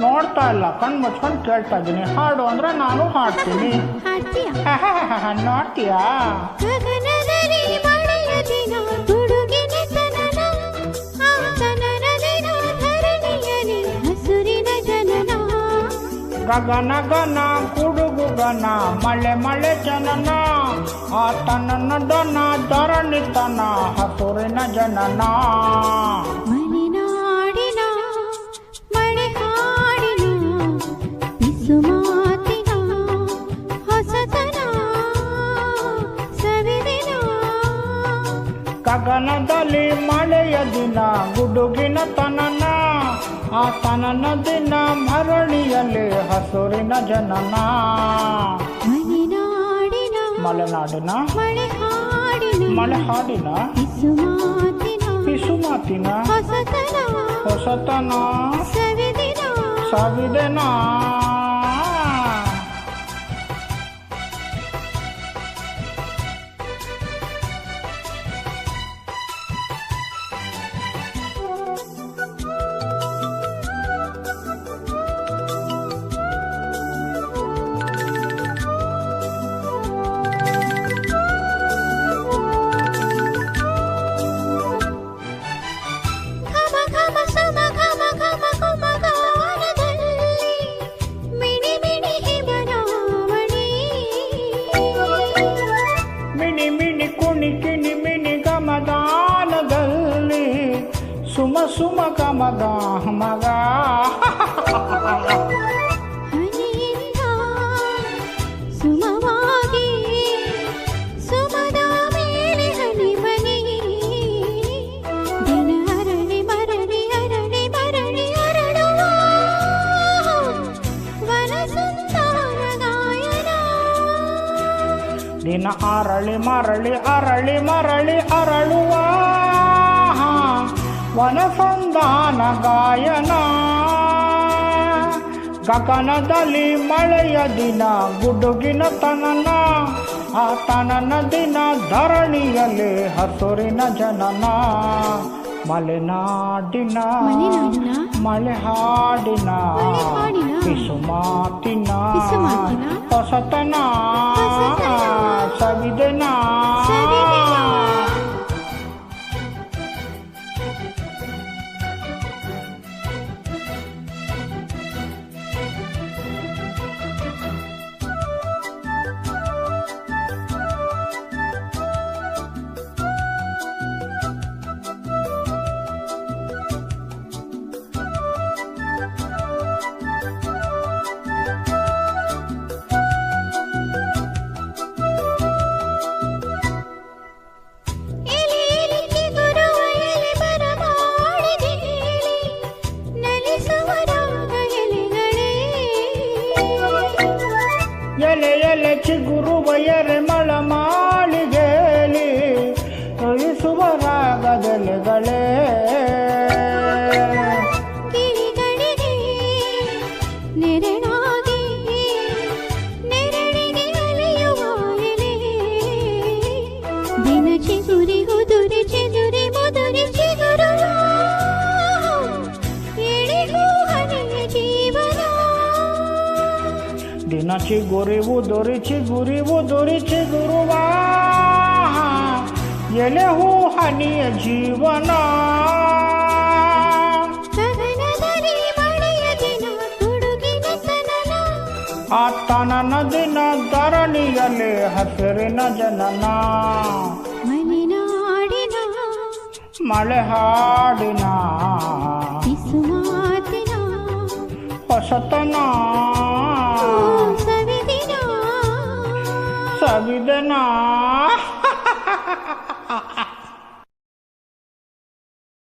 ನೋಡ್ತಾ ಇಲ್ಲ, ಕಣ್ ಮುಚ್ಕೊಂಡು ಕೇಳ್ತಾ ಇದ್ದೀನಿ. ಹಾಡು ಅಂದ್ರೆ ನಾನು ಹಾಡ್ತೀನಿ. ನೋಡ್ತೀಯಾ? ಗಗನ ಗನ ಗುಡುಗು ಗನ ಮಳೆ ಮಳೆ ಜನನ ಆತನ ದನ ಧರಣಿತನ ಹಸುರಿನ ಜನನ. ಮಲೆನಾಡಿನ ಮಳೆ ಹಾಡಿನ ಪಿಸುಮಾತಿನ ಹೊಸತನ ಸವಿದಿನ. ಗಗನದಲ್ಲಿ ಮಳೆಯ ದಿನ ಗುಡುಗಿನ ತನನ ಆತನ ದಿನ ಮರಳಿಯಲ್ಲಿ ಹಸುರಿನ ಜನನ. ಮಲೆನಾಡಿನ ಮಲೆನಾಡಿನ ಮಳೆ ಹಾಡಿನ ಮಳೆ ಹಾಡಿನ ಪಿಸುಮಾತಿನ ಪಿಸುಮಾತಿನ ಹೊಸತನ ಸವಿದಿನ. ಸುಮ ಸುಮ ಕಮಗ ಮಗ ಹನಿಯಿಂದ ಸುಮವಾಗಿ ಸುಮದ ಮೇಲೆ ಹನಿ ಬನಿ ದಿನ ಅರಳಿ ಮರಳಿ ಅರಳಿ ಮರಳಿ ಅರಳುವ ವನಸುಂದರ ಗಾಯನ. ದಿನ ಅರಳಿ ಮರಳಿ ಅರಳಿ ಮರಳಿ ಅರಳುವ ವನಸಂಧಾನ ಗಾಯನ. ಗಗನದಲ್ಲಿ ಮಳೆಯ ದಿನ ಗುಡುಗಿನ ತನನ ಆತನ ದಿನ ಧರಣಿಯಲ್ಲಿ ಹಸುರಿನ ಜನನ. ಮಲೆನಾಡಿನ ಮಳೆ ಹಾಡಿನ ಪಿಸುಮಾತಿನ ಹೊಸತನ ಸವಿದೆನ. ಎಲೆ ಎಲೆ ಚಿಗುರುವ ಎರೆ ಮಳ ಮಾಳಿಗೆಲಿ ತೊಯಿಸುವ ರಾಗದೆಲೆಗಳೇ. ಕಿವಿಗಳಿಗೆ ನೆರಳಾಗಿ ನೆರಳಿಗೆ ಅಲೆಯುವ ಎಲೆ ದಿನ ಚಿಗುರಿ ಉದುರಿ ಚಿಗುರಿ ಮುದುರಿ ಚಿಗುರುವ ಎಳೆಗೂ ಹನಿಯ ಜೀವನ. ದಿನ ಚಿಗುರಿ ಉದುರಿ ಚಿಗುರುವ ಎಲೆ ಹೂ ಹನಿಯ ಜೀವನ. ಗಗನದಲ್ಲಿ ಮಳೆಯ ದಿನ ಗುಡುಗಿನ ತನನ ಆತನ ದಿನ ಧರಣಿಯಲ್ಲಿ ಹಸಿರಿನ ಜನನ. ಮಲೆನಾಡಿನ ಮಳೆ ಹಾಡಿನ ಪಿಸುಮಾತಿನ ಹೊಸತನ